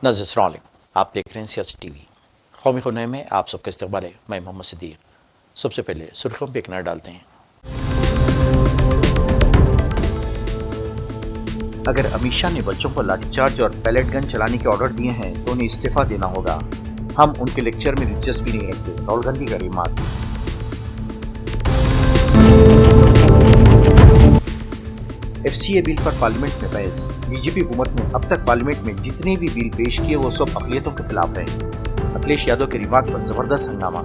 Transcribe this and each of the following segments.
नाज़रीन अस्सलाम वालेकुम, आप देख रहे हैं सियासत टीवी। कौमी खुने में आप सबका इस्तकबाल है। मैं मोहम्मद सिद्दीक। सबसे पहले सुर्खियों पर एक नज़र डालते हैं। अगर अमित शाह ने बच्चों को लाठीचार्ज और पैलेट गन चलाने के ऑर्डर दिए हैं तो उन्हें इस्तीफा देना होगा। हम उनके लेक्चर में दिलचस्पी नहीं रखते, राहुल गांधी का रिमार्क। एफसीए बिल पर पार्लियामेंट में बहस। बीजेपी हुकूमत ने अब तक पार्लियामेंट में जितने भी बिल पेश किए वो सब अक़लियतों के खिलाफ है। अखिलेश यादव के रिमार्क पर जबरदस्त हंगामा।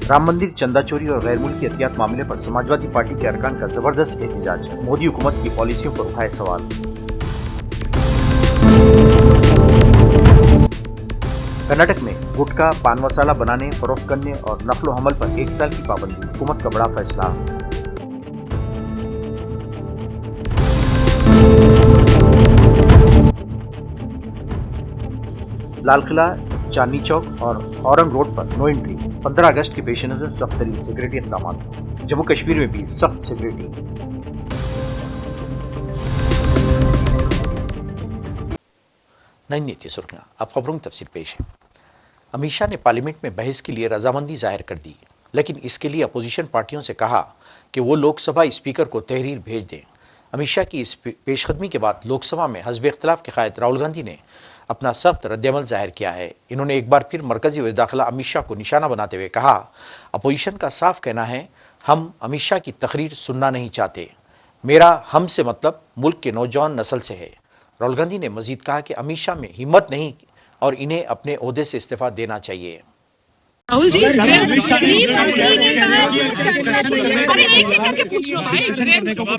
राम मंदिर चंदा चोरी और गैर मुल्की हथियात मामले पर समाजवादी पार्टी के अरकान का जबरदस्त एहतजाज। मोदी हुकूमत की पॉलिसियों पर उठाए सवाल। कर्नाटक में गुटखा पान मसाला बनाने, फरोख्त करने और नकलो हमल पर 1 साल की पाबंदी। हुकूमत का बड़ा फैसला। लाल किला, चांदनी चौक और औरंग रोड पर नो एंट्री। 15 अगस्त के पेश नजर सख्त तरीन सिक्योरिटी इक़दाम। जम्मू कश्मीर में भी सख्त सिक्योरिटी। नई नीति सुर्खियां, अब खबरों की तफसील पेश है। अमित शाह ने पार्लियामेंट में बहस के लिए रजामंदी जाहिर कर दी, लेकिन इसके लिए अपोजिशन पार्टियों से कहा कि वो लोकसभा स्पीकर को तहरीर भेज दें। अमित शाह की इस पेशकदमी के बाद लोकसभा में हज़ब इख्तिलाफ के क़ायद राहुल गांधी ने अपना सख्त रद्दअमल जाहिर किया है। इन्होंने एक बार फिर मरकजी वज़ीर दाखिला अमित शाह को निशाना बनाते हुए कहा, अपोजिशन का साफ कहना है हम अमित शाह की तकरीर सुनना नहीं चाहते। मेरा हम से मतलब मुल्क के नौजवान नस्ल से है। राहुल गांधी ने मजीद कहा कि अमित शाह में हिम्मत नहीं और इन्हें अपने ओहदे से इस्तीफा देना चाहिए। राहुल जी, अरे एक एक करके पूछ लो भाई।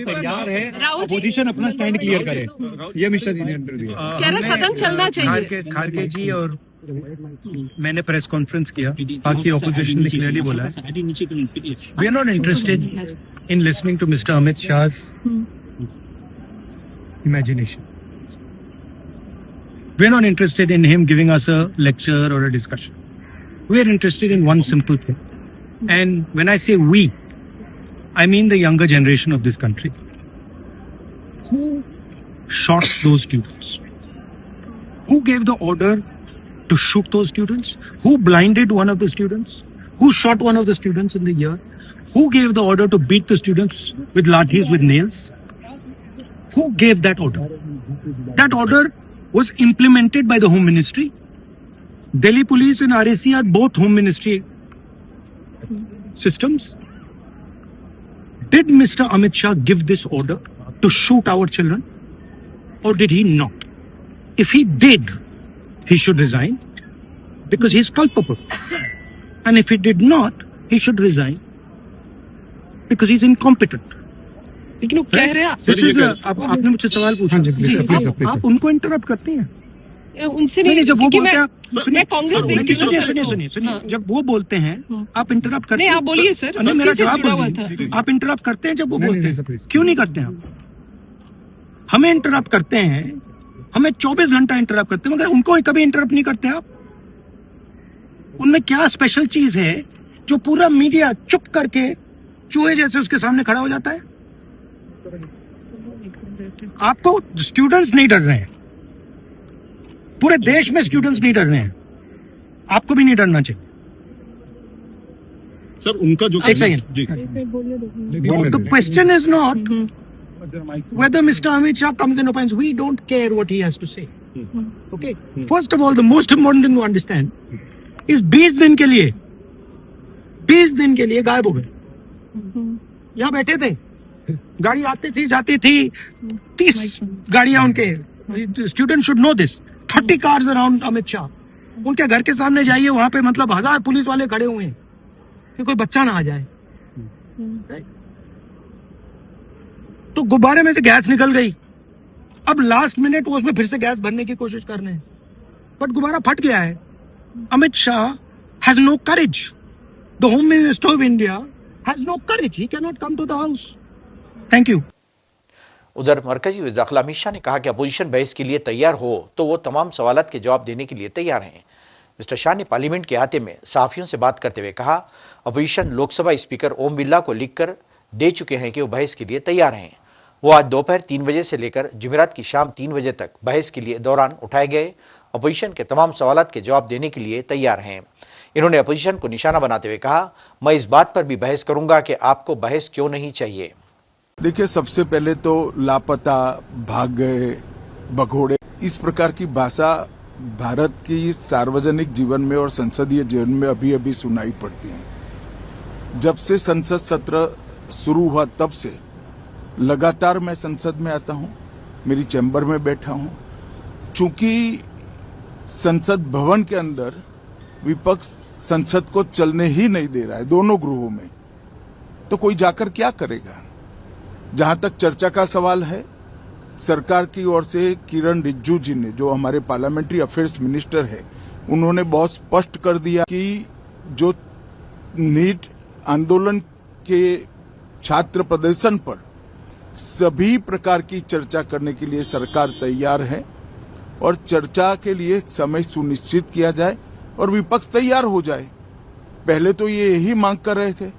तैयार है, अपोजिशन अपना स्टैंड क्लियर करे, ये अमित शाह जी ने इंटरव्यू दिया। कह रहे सदन चलना चाहिए। खारगे जी और मैंने प्रेस कॉन्फ्रेंस किया, बाकी ऑपोजिशन ने क्लियरली बोला है we are not interested in listening to mister Amit Shah's imagination. We are not interested in him giving us a lecture or a discussion. We are interested in one simple thing. And when I say we, I mean the younger generation of this country. Who shot those students? Who gave the order to shoot those students? Who blinded one of the students? Who shot one of the students in the ear? Who gave the order to beat the students with lathis, with nails? Who gave that order? That order was implemented by the Home Ministry. Delhi Police and RAC are both Home Ministry systems. Did Mr. Amit Shah give this order to shoot our children? Or did he not? If he did, he should resign because he is culpable. And if he did not, he should resign because he is incompetent. लेकिन वो कह रहे हैं आपने मुझसे सवाल पूछा, आप उनको इंटरप्ट करते हैं। उनसे नहीं, जब वो बोलते हैं मैं कांग्रेस देखती हूँ। सुनिए, जब वो बोलते हैं आप इंटरप्ट करते हैं। नहीं, आप बोलिए सर, मेरा जवाब आप इंटरप्ट करते हैं जब वो बोलते हैं। क्यों नहीं करते हैं? हमें इंटरप्ट करते हैं, हमें 24 घंटा इंटरप्ट करते हैं, मगर उनको कभी इंटरप्ट नहीं करते आप। उनमें क्या स्पेशल चीज है जो पूरा मीडिया चुप करके चूहे जैसे उसके सामने खड़ा हो जाता है? आपको स्टूडेंट्स नहीं डर रहे हैं, पूरे देश में स्टूडेंट्स नहीं डर रहे हैं, आपको भी नहीं डरना चाहिए। सर उनका जो एक second, the question is not whether Mr. Amit Shah comes and opines. We don't care what he has to say. Okay. First of all, the most important thing to understand is 20 दिन के लिए गायब हो गए। यहाँ बैठे थे, गाड़ी आती थी जाती थी, 30 गाड़ियां उनके। Student should know this. 30 cars around Amit Shah. उनके घर के सामने जाइए, वहां पे मतलब 1000 पुलिस वाले खड़े हुए हैं कि कोई बच्चा ना आ जाए। तो गुब्बारे में से गैस निकल गई, अब लास्ट मिनट वो उसमें फिर से गैस भरने की कोशिश कर रहे हैं, बट गुब्बारा फट गया है। Amit Shah has no courage. The home minister of India has no courage. He can not come to the house. Thank you. उधर मरकजी वज़ीर दाखिला अमित शाह ने कहा कि अपोजिशन बहस के लिए तैयार हो तो वो तमाम सवालात के जवाब देने के लिए तैयार हैं। मिस्टर शाह ने पार्लियामेंट के अहाते में सहाफ़ियों से बात करते हुए कहा, अपोजिशन लोकसभा स्पीकर ओम बिरला को लिखकर दे चुके हैं कि वो बहस के लिए तैयार हैं। वो आज दोपहर 3 बजे से लेकर जुमेरात की शाम 3 बजे तक बहस के लिए दौरान उठाए गए अपोजिशन के तमाम सवालात के जवाब देने के लिए तैयार हैं। इन्होंने अपोजिशन को निशाना बनाते हुए कहा, मैं इस बात पर भी बहस करूंगा कि आपको बहस क्यों नहीं चाहिए। देखिए, सबसे पहले तो लापता, भाग गए, भगोड़े, इस प्रकार की भाषा भारत की सार्वजनिक जीवन में और संसदीय जीवन में अभी अभी सुनाई पड़ती है। जब से संसद सत्र शुरू हुआ तब से लगातार मैं संसद में आता हूं, मेरी चैम्बर में बैठा हूं। चूंकि संसद भवन के अंदर विपक्ष संसद को चलने ही नहीं दे रहा है दोनों गृहों में, तो कोई जाकर क्या करेगा। जहां तक चर्चा का सवाल है, सरकार की ओर से किरण रिजिजू जी ने, जो हमारे पार्लियामेंट्री अफेयर्स मिनिस्टर है, उन्होंने बहुत स्पष्ट कर दिया कि जो नीट आंदोलन के छात्र प्रदर्शन पर सभी प्रकार की चर्चा करने के लिए सरकार तैयार है और चर्चा के लिए समय सुनिश्चित किया जाए और विपक्ष तैयार हो जाए। पहले तो ये यही मांग कर रहे थे,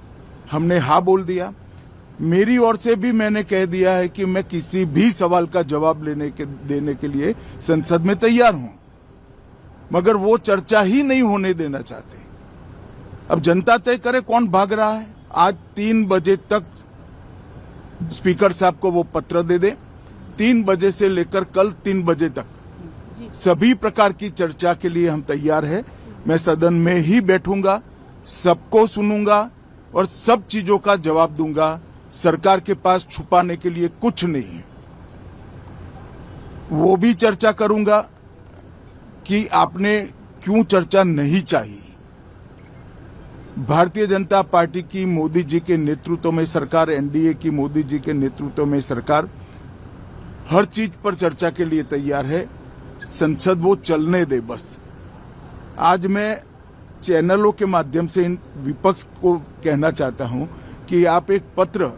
हमने हाँ बोल दिया। मेरी ओर से भी मैंने कह दिया है कि मैं किसी भी सवाल का जवाब देने के लिए संसद में तैयार हूं, मगर वो चर्चा ही नहीं होने देना चाहते। अब जनता तय करे कौन भाग रहा है। आज 3 बजे तक स्पीकर साहब को वो पत्र दे दे, 3 बजे से लेकर कल 3 बजे तक सभी प्रकार की चर्चा के लिए हम तैयार हैं। मैं सदन में ही बैठूंगा, सबको सुनूंगा और सब चीजों का जवाब दूंगा। सरकार के पास छुपाने के लिए कुछ नहीं है। वो भी चर्चा करूंगा कि आपने क्यों चर्चा नहीं चाहिए। भारतीय जनता पार्टी की मोदी जी के नेतृत्व में सरकार, एनडीए की मोदी जी के नेतृत्व में सरकार हर चीज पर चर्चा के लिए तैयार है। संसद वो चलने दे बस। आज मैं चैनलों के माध्यम से इन विपक्ष को कहना चाहता हूं कि आप एक पत्र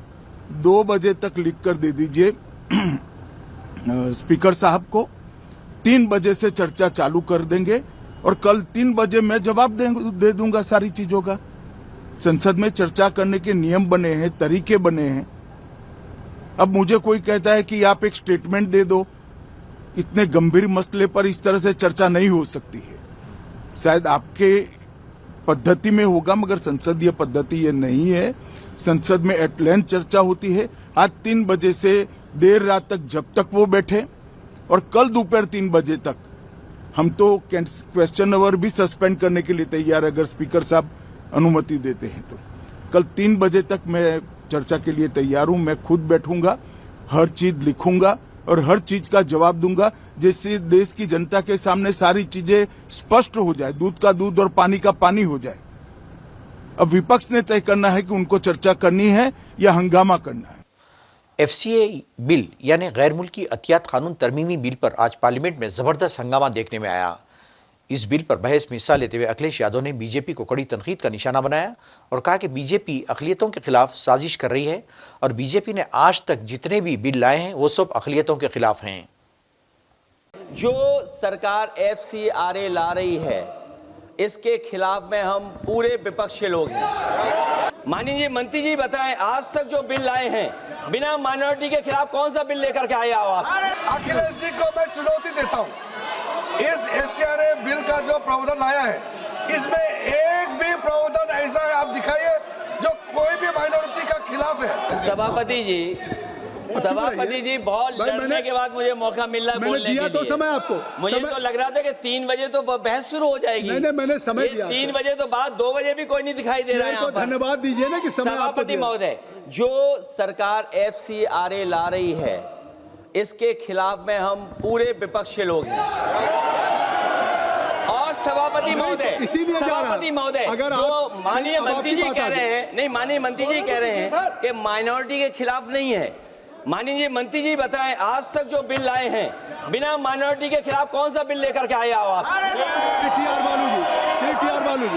2 बजे तक लिख कर दे दीजिए स्पीकर साहब को। 3 बजे से चर्चा चालू कर देंगे और कल 3 बजे मैं जवाब दे दूंगा सारी चीजों का। संसद में चर्चा करने के नियम बने हैं, तरीके बने हैं। अब मुझे कोई कहता है कि आप एक स्टेटमेंट दे दो, इतने गंभीर मसले पर इस तरह से चर्चा नहीं हो सकती है। शायद आपके पद्धति में होगा, मगर संसदीय पद्धति ये नहीं है। संसद में एट लेंथ चर्चा होती है। आज 3 बजे से देर रात तक, जब तक वो बैठे, और कल दोपहर 3 बजे तक हम तो क्वेश्चन आवर भी सस्पेंड करने के लिए तैयार है अगर स्पीकर साहब अनुमति देते हैं तो। कल 3 बजे तक मैं चर्चा के लिए तैयार हूं। मैं खुद बैठूंगा, हर चीज लिखूंगा और हर चीज का जवाब दूंगा, जिससे देश की जनता के सामने सारी चीजें स्पष्ट हो जाए, दूध का दूध और पानी का पानी हो जाए। अब विपक्ष ने तय करना है कि उनको चर्चा करनी है या हंगामा करना है। एफसीए बिल यानी गैर मुल्की अतियात कानून तरमीमी बिल पर आज पार्लियामेंट में जबरदस्त हंगामा देखने में आया। इस बिल पर बहस में हिस्सा लेते हुए अखिलेश यादव ने बीजेपी को कड़ी तनकीद का निशाना बनाया और कहा कि बीजेपी अक़लियतों के खिलाफ साजिश कर रही है और बीजेपी ने आज तक जितने भी बिल लाए हैं वो सब अक़लियतों के खिलाफ हैं। जो सरकार एफसीआरए ला रही है, इसके खिलाफ में हम पूरे विपक्ष के लोग हैं। माननीय मंत्री जी बताएं, आज तक जो बिल लाए हैं बिना माइनॉरिटी के खिलाफ कौन सा बिल लेकर के आए आप? अखिलेश जी को मैं चुनौती देता हूं, इस एफसीआरए बिल का जो प्रावधान लाया है, इसमें एक भी प्रावधान ऐसा है आप दिखाइए जो कोई भी माइनॉरिटी का खिलाफ है। सभापति जी बहुत लड़ने के बाद मुझे मौका मिल रहा है बोलने के लिए। तो समय आपको मुझे तो लग रहा था कि 3 बजे तो बहस शुरू हो जाएगी। नहीं, मैंने समय दिया। 3 बजे तो बाद 2 बजे भी कोई नहीं दिखाई दे रहा है यहाँ पर। धन्यवाद दीजिए ना कि समय। सभापति महोदय, जो सरकार एफसीआरए ला रही है, इसके खिलाफ में हम पूरे विपक्ष के लोग हैं। और सभापति महोदय, अगर जो माननीय मंत्री जी कह रहे हैं, नहीं माननीय मंत्री जी कह रहे हैं कि माइनॉरिटी के खिलाफ नहीं है। माननीय मंत्री जी बताएं, आज तक जो बिल लाए हैं बिना माइनॉरिटी के खिलाफ कौन सा बिल लेकर के आए आप? टीआर बालू जी, श्री टीआर बालू जी,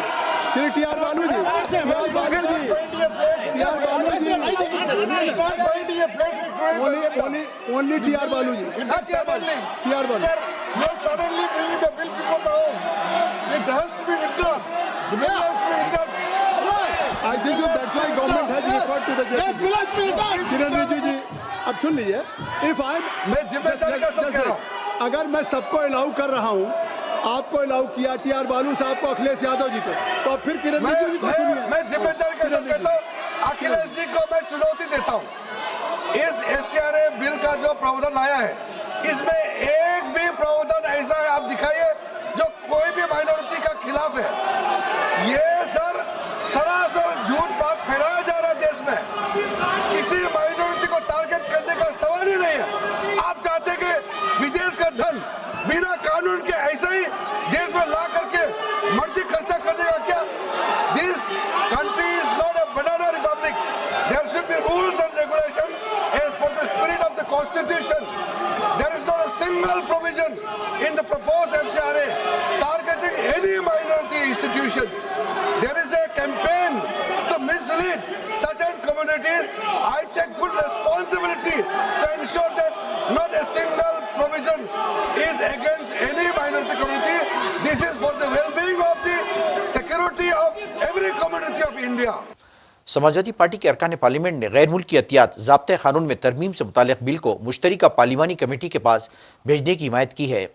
श्री टीआर बालू जी, टीआर बालू जी, टीआर बालू जी, ओनली टीआर बालू जी, टीआर बालू। Suddenly bringing the bill before the home. It has to be withdrawn. The bill has to be withdrawn. I think so that's why government has referred to the justice. किरण रिजिजू जी, अब आप सुन लीजिए, if I मैं जिम्मेदारी के साथ कह रहा हूँ। अगर मैं सबको अलाउ कर रहा हूँ, आपको अलाउ किया, टीआर बालू साहब को, अखिलेश यादव जी को, तो अब फिर किरण रिजिजू जी को सुनिए। मैं जिम्मेदारी के साथ कहता हूँ, अखिलेश जी को मैं चुनौती देता हूँ, इस एफसीआरए बिल का जो प्रावधान लाया है, इसमें एक भी प्रावधान ऐसा है आप दिखाइए जो कोई भी माइनॉरिटी का खिलाफ है। ये सर सरासर झूठ बात फैलाया जा रहा है देश में, किसी माइनॉरिटी को टारगेट करने का सवाल ही नहीं है। आप चाहते हैं कि विदेश का धन बिना कानून के ऐसा ही देश में ला करके मर्जी खर्चा करने का क्या? This country is not a banana republic. There should be rules and regulation as per the spirit of the constitution. There is not a single provision in the proposed FCRA targeting any minority institutions. There is a campaign to mislead certain communities. I take full responsibility to ensure that not a single provision is against any minority community. This is for the well-being of the security of every community of India. Samajwadi party के अरकान parliament ने गैर मुल्की अतियात ज़ाब्ते कानून में तरमीम से मुताल्लिक़ bill को मुश्तरका पार्लिमानी कमेटी के पास भेजने की हिमायत की है।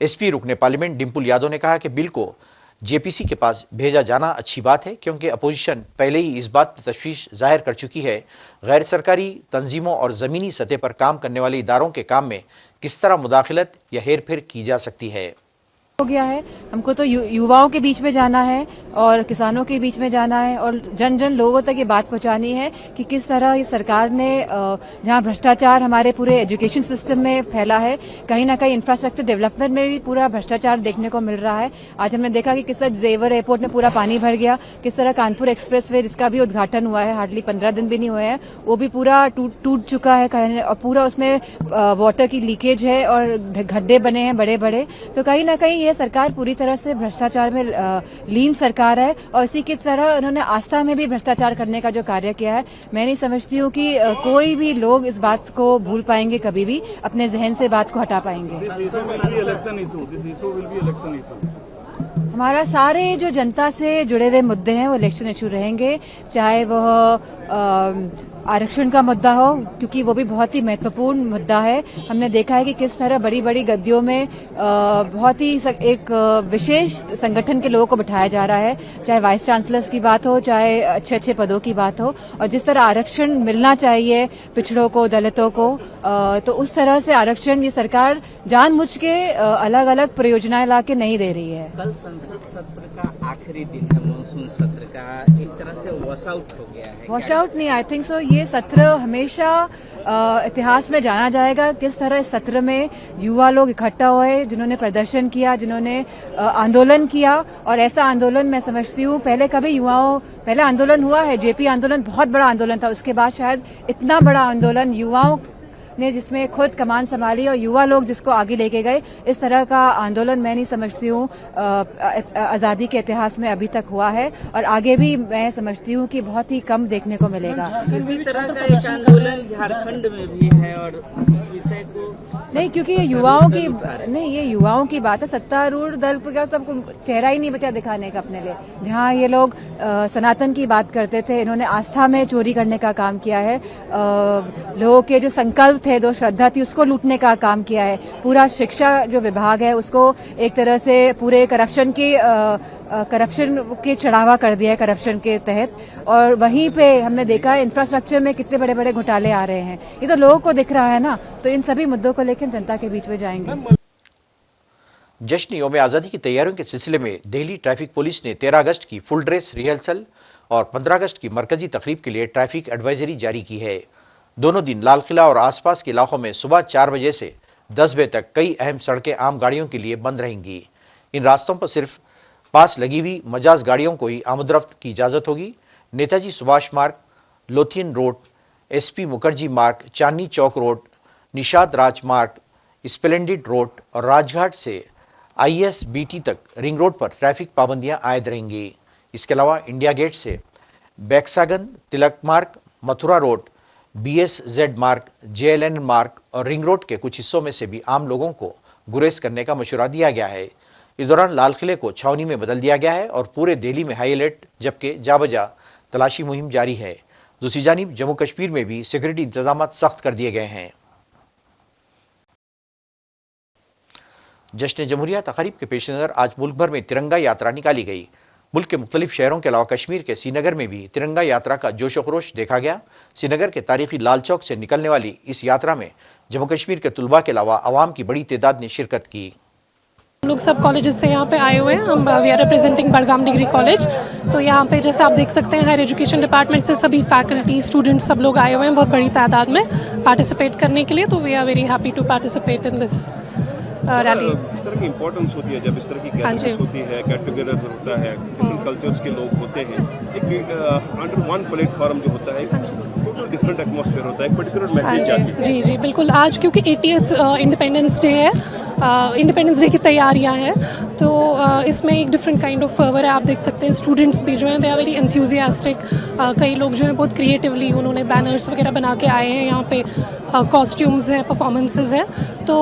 एसपी रुकने पार्लियामेंट डिम्पल यादव ने कहा कि बिल को जेपीसी के पास भेजा जाना अच्छी बात है, क्योंकि अपोजिशन पहले ही इस बात पर तशवीश जाहिर कर चुकी है गैर सरकारी तंजीमों और ज़मीनी सतह पर काम करने वाले इदारों के काम में किस तरह मुदाखलत या हेर फेर की जा सकती है। हो गया है, हमको तो युवाओं के बीच में जाना है और किसानों के बीच में जाना है और जन जन लोगों तक ये बात पहुंचानी है कि किस तरह ये सरकार ने जहां भ्रष्टाचार हमारे पूरे एजुकेशन सिस्टम में फैला है, कहीं ना कहीं इंफ्रास्ट्रक्चर डेवलपमेंट में भी पूरा भ्रष्टाचार देखने को मिल रहा है। आज हमने देखा कि किस तरह जेवर एयरपोर्ट में पूरा पानी भर गया, किस तरह कानपुर एक्सप्रेसवे जिसका भी उद्घाटन हुआ है, हार्डली 15 दिन भी नहीं हुए हैं, वो भी पूरा टूट चुका है और पूरा उसमें वाटर की लीकेज है और गड्ढे बने हैं बड़े बड़े। तो कहीं ना कहीं ये सरकार पूरी तरह से भ्रष्टाचार में लीन सरकार है और इसी की तरह उन्होंने आस्था में भी भ्रष्टाचार करने का जो कार्य किया है, मैं नहीं समझती हूँ कि कोई भी लोग इस बात को भूल पाएंगे, कभी भी अपने जहन से बात को हटा पाएंगे। हमारा सारे जो जनता से जुड़े हुए मुद्दे हैं वो इलेक्शन इशू रहेंगे, चाहे वह आरक्षण का मुद्दा हो, क्योंकि वो भी बहुत ही महत्वपूर्ण मुद्दा है। हमने देखा है कि किस तरह बड़ी बड़ी गद्दियों में बहुत ही एक विशेष संगठन के लोगों को बिठाया जा रहा है, चाहे वाइस चांसलर्स की बात हो, चाहे अच्छे अच्छे पदों की बात हो, और जिस तरह आरक्षण मिलना चाहिए पिछड़ों को, दलितों को, तो उस तरह से आरक्षण ये सरकार जानबूझ के अलग अलग परियोजनाएं ला के नहीं दे रही है। कल संसद सत्र का आखिरी दिन है, मानसून सत्र का, एक तरह से वॉश आउट हो गया है। वॉश आउट नहीं, आई थिंक सो ये सत्र हमेशा इतिहास में जाना जाएगा। किस तरह इस सत्र में युवा लोग इकट्ठा हुए, जिन्होंने प्रदर्शन किया, जिन्होंने आंदोलन किया, और ऐसा आंदोलन मैं समझती हूँ पहले आंदोलन हुआ है, जेपी आंदोलन बहुत बड़ा आंदोलन था, उसके बाद शायद इतना बड़ा आंदोलन युवाओं ने जिसमें खुद कमान संभाली और युवा लोग जिसको आगे लेके गए, इस तरह का आंदोलन मैं नहीं समझती हूँ आज़ादी के इतिहास में अभी तक हुआ है, और आगे भी मैं समझती हूँ कि बहुत ही कम देखने को मिलेगा। इसी तरह का एक आंदोलन झारखंड में भी है और उस विषय को नहीं, क्योंकि ये युवाओं की बात है। सत्तारूढ़ दल का सबको चेहरा ही नहीं बचा दिखाने का अपने लिए। जहाँ ये लोग सनातन की बात करते थे, इन्होंने आस्था में चोरी करने का काम किया है, लोगों के जो संकल्प थे, जो श्रद्धा थी, उसको लूटने का काम किया है। पूरा शिक्षा जो विभाग है उसको एक तरह से पूरे करप्शन के चढ़ावा कर दिया है, करप्शन के तहत। और वहीं पे हमने देखा है इंफ्रास्ट्रक्चर में कितने बड़े बड़े घोटाले आ रहे हैं, ये तो लोगों को दिख रहा है ना। तो इन सभी मुद्दों को लेकर जनता के बीच में जाएंगे। जश्न यौम आज़ादी की तैयारियों के सिलसिले में दिल्ली ट्रैफिक पुलिस ने 13 अगस्त की फुल ड्रेस रिहर्सल और 15 अगस्त की मरकजी तकरीब के लिए ट्रैफिक एडवाइजरी जारी की है। दोनों दिन लाल किला और आसपास के इलाकों में सुबह 4 बजे से 10 बजे तक कई अहम सड़कें आम गाड़ियों के लिए बंद रहेंगी। इन रास्तों पर सिर्फ पास लगी हुई मजाज गाड़ियों को ही आमदरफ्त की इजाज़त होगी। नेताजी सुभाष मार्ग, लोथियन रोड, SP मुखर्जी मार्ग, चांदनी चौक रोड, निषाद राज मार्ग, स्प्लेंडिड रोड और राजघाट से ISBT तक रिंग रोड पर ट्रैफिक पाबंदियां आयद रहेंगी। इसके अलावा इंडिया गेट से बैक्सागन, तिलक मार्ग, मथुरा रोड, BSZ मार्ग, JLN मार्ग और रिंग रोड के कुछ हिस्सों में से भी आम लोगों को गुरेज करने का मशवरा दिया गया है। इस दौरान लाल किले को छावनी में बदल दिया गया है और पूरे दिल्ली में हाई अलर्ट, जबकि जाबजा तलाशी मुहिम जारी है। दूसरी जानिब जम्मू कश्मीर में भी सिक्योरिटी इंतजाम सख्त कर दिए गए हैं। जश्न जमहूरिया तक़रीब के पेश नज़र आज मुल्क भर में तिरंगा यात्रा निकाली गई। मुल्क के मुख्तलिफ शहरों के अलावा कश्मीर के श्रीनगर में भी तिरंगा यात्रा का जोश व खरोश देखा गया। श्रीनगर के तारीखी लाल चौक से निकलने वाली इस यात्रा में जम्मू कश्मीर के तुलबा के अलावा आवाम की बड़ी तादाद ने शिरकत की। हम लोग सब कॉलेजेस से यहाँ पे आए हुए हैं। हम we are representing Budgam degree college. तो यहाँ पे जैसे आप देख सकते हैं हायर एजुकेशन डिपार्टमेंट से सभी फैकल्टी स्टूडेंट्स सब लोग आए हुए हैं बहुत बड़ी तादाद में पार्टिसिपेट करने के लिए। तो we are very happy to participate in this rally. इस तरह की इंपॉर्टेंस होती है जब इस तरह की गैदरिंग्स होती है, गेट टुगेदर होता है, डिफरेंट कल्चर्स के लोग होते हैं, एक अंडर वन प्लेटफॉर्म जो होता है टोटल डिफरेंट एटमॉस्फेयर होता है, एक पर्टिकुलर मैसेज जाती है। जी जी बिल्कुल। आज क्योंकि 80th इंडिपेंडेंस डे है, इंडिपेंडेंस डे की तैयारियां हैं, तो इसमें एक डिफरेंट काइंड ऑफ फर्वर है। आप देख सकते हैं स्टूडेंट्स भी जो हैं दे आर वेरी एंथुसियास्टिक। कई लोग जो हैं बहुत क्रिएटिवली उन्होंने बैनर्स वगैरह बना के आए हैं। यहाँ पे कॉस्ट्यूम्स हैं, परफॉर्मेंसेज हैं। तो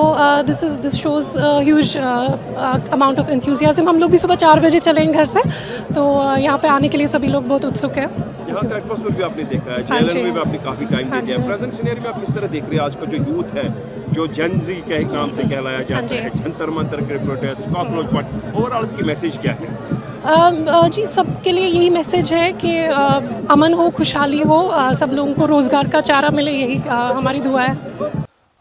this shows huge amount of enthusiasm. हम लोग भी सुबह 4 बजे चलेंगे घर से, तो यहाँ पे आने के लिए सभी लोग बहुत उत्सुक हैं। यहाँ का एटमॉस्फेयर भी आपने देखा है, जेएलएन में भी आपने काफ़ी टाइम दे दिया। प्रेजेंट सिनेरियो में आप किस तरह देख रहे हैं आज का जो यूथ है, जो जेन जी के नाम से कहलाया जाता है, जंतर मंतर के प्रोटेस्ट, कॉकरोच बट, ओवरऑल की मैसेज क्या है? जी सबके लिए यही मैसेज है कि अमन हो, खुशहाली हो, सब लोगों को रोज़गार का चारा मिले, यही हमारी दुआ है।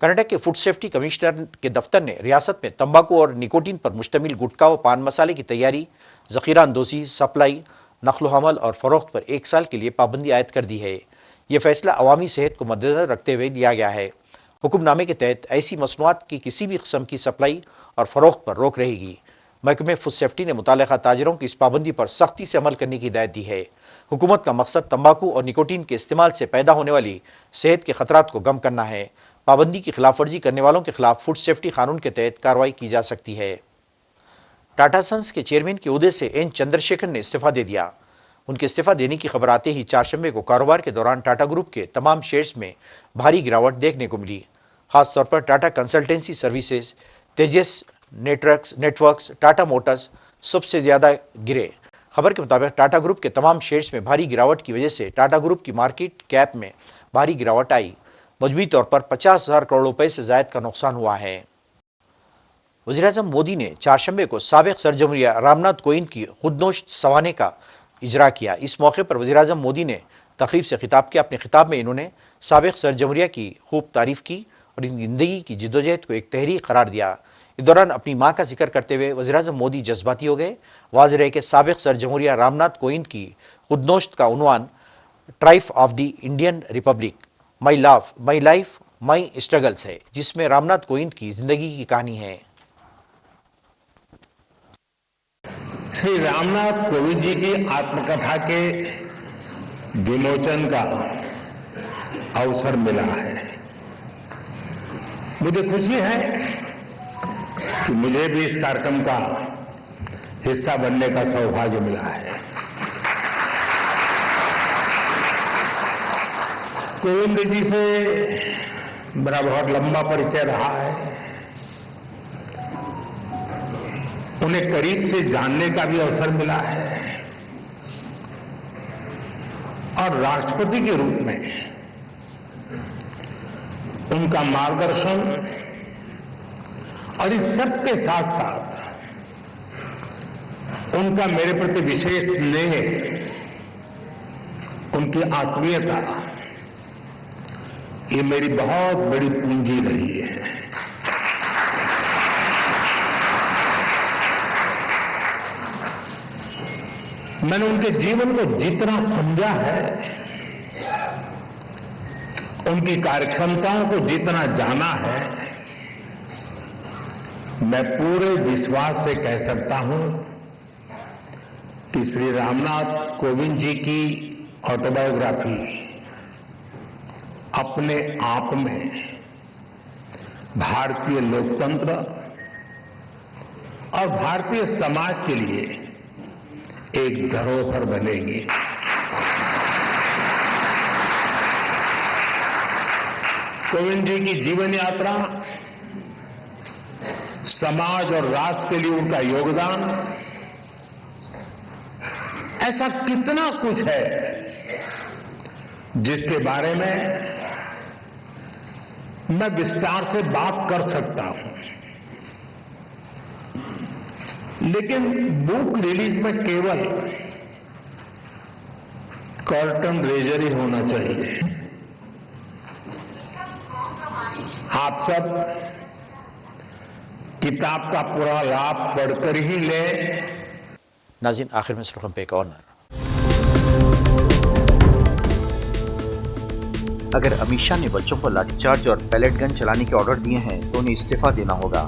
कर्नाटक के फूड सेफ्टी कमिश्नर के दफ्तर ने रियासत में तंबाकू और निकोटीन पर मुश्तमिल गुटखा व पान मसाले की तैयारी, ज़ख़ीरा अंदोज़ी, सप्लाई, नक़्ल हमल और फ़रोख्त पर 1 साल के लिए पाबंदी आयद कर दी है। यह फैसला अवामी सेहत को मद्देनज़र रखते हुए लिया गया है। हुक्मनामे के तहत ऐसी मसनूआत की किसी भी किस्म की सप्लाई और फ़रोख्त पर रोक रहेगी। महकमे फूड सेफ्टी ने मुताल्लिक़ा ताजरों की इस पाबंदी पर सख्ती से अमल करने की हिदायत दी है। हुकूमत का मकसद तंबाकू और निकोटीन के इस्तेमाल से पैदा होने वाली सेहत के खतरात को कम करना है। पाबंदी की खिलाफ वर्जी करने वालों के खिलाफ फूड सेफ्टी कानून के तहत कार्रवाई की जा सकती है। टाटा सन्स के चेयरमैन के ओहदे से एन चंद्रशेखर ने इस्तीफा दे दिया। उनके इस्तीफा देने की खबर आते ही 4 शंबे को कारोबार के दौरान टाटा ग्रुप के तमाम शेयर्स में भारी गिरावट देखने को मिली। खासतौर पर टाटा कंसल्टेंसी सर्विसेज, तेजस नेटवर्क्स, टाटा मोटर्स सबसे ज़्यादा गिरे। खबर के मुताबिक टाटा ग्रुप के तमाम शेयर्स में भारी गिरावट की वजह से टाटा ग्रुप की मार्केट कैप में भारी गिरावट आई। मजमूई तौर पर 50,000 करोड़ रुपए से ज़ायद का नुकसान हुआ है। वज़ीर-ए-आज़म मोदी ने 4 शंबे को साबिक़ सदर जमहूरिया रामनाथ कोविंद की खुदनोश सवाने का इजरा किया। इस मौके पर वज़ीर-ए-आज़म मोदी ने तकरीब से खिताब किया। अपने खिताब में इन्होंने साबिक़ सदर जमहूरिया की खूब तारीफ़ की और इनकी ज़िंदगी की जिद्दोजहद को एक तहरीक करार दिया। इस दौरान अपनी माँ का जिक्र करते हुए वज़ीर-ए-आज़म मोदी जज्बाती हो गए। वाज़ेह है कि साबिक़ सदर जमहूरिया रामनाथ कोविंद की खुदनोश्त का उन्वान ट्राइफ of the Indian republic, my life my struggles है, जिसमें रामनाथ कोविंद की ज़िंदगी की कहानी है। श्री रामनाथ कोविंद जी की आत्मकथा के विमोचन का अवसर मिला है। मुझे खुशी है कि मुझे भी इस कार्यक्रम का हिस्सा बनने का सौभाग्य मिला है। कोविंद जी से मेरा बहुत लंबा परिचय रहा है। उन्हें करीब से जानने का भी अवसर मिला है और राष्ट्रपति के रूप में उनका मार्गदर्शन और इस सब के साथ साथ उनका मेरे प्रति विशेष स्नेह, उनकी आत्मीयता, ये मेरी बहुत बड़ी पूंजी रही है। मैंने उनके जीवन को जितना समझा है, उनकी कार्यक्षमताओं को जितना जाना है, मैं पूरे विश्वास से कह सकता हूं कि श्री रामनाथ कोविंद जी की ऑटोबायोग्राफी अपने आप में भारतीय लोकतंत्र और भारतीय समाज के लिए एक धरोहर बनेगी। कोविंद जी की जीवन यात्रा, समाज और राष्ट्र के लिए उनका योगदान, ऐसा कितना कुछ है जिसके बारे में मैं विस्तार से बात कर सकता हूं, लेकिन बुक रिलीज में केवल कर्टन रेजर ही होना चाहिए। आप सब किताब का पूरा लाभ पढ़कर ही लें। नाज़रीन, आखिर में सुर्खियों पे एक और नज़र। अगर अमित शाह ने बच्चों को लाठीचार्ज और पैलेट गन चलाने के ऑर्डर दिए हैं तो उन्हें इस्तीफा देना होगा।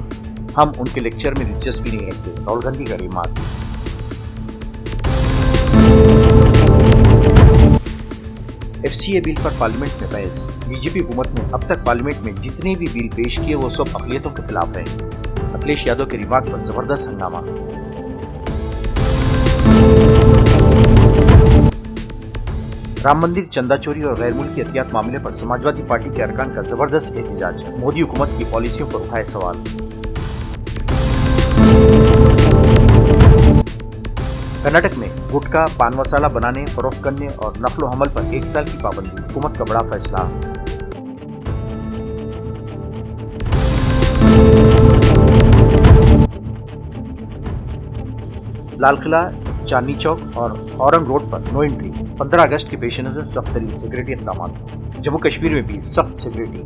हम उनके लेक्चर में दिलचस्पी नहीं रखते, राहुल गांधी का रिमार्क। एफसीए बिल पर पार्लियामेंट में बहस। बीजेपी हुकूमत ने अब तक पार्लियामेंट में जितने भी बिल पेश किए वो सब अक़लियतों के खिलाफ है। अखिलेश यादव के रिमार्क पर जबरदस्त हंगामा। राम मंदिर चंदा चोरी और गैर मुल्की हथियार मामले पर समाजवादी पार्टी के अरकान का जबरदस्त एहतजाज। मोदी हुकूमत की पॉलिसियों पर उठाए सवाल। कर्नाटक में गुटखा, पान मसाला बनाने, फरोख्त करने और नकलो हमल पर 1 साल की पाबंदी। हुकूमत का बड़ा फैसला। लाल किला, चांदनी चौक और औरंग रोड पर नो एंट्री। 15 अगस्त के पेश नजर सख्त तरीन सिक्योरिटी इक़दाम। जम्मू कश्मीर में भी सख्त सिक्योरिटी।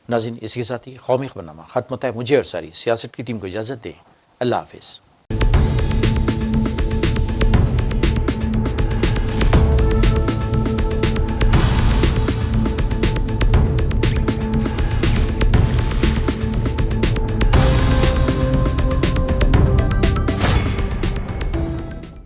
नाज़रीन, इसके साथ ही कौमी खबरनामा खत्म होता है। मुझे और सारी सियासत की टीम को इजाज़त दें। अल्लाह हाफिज़।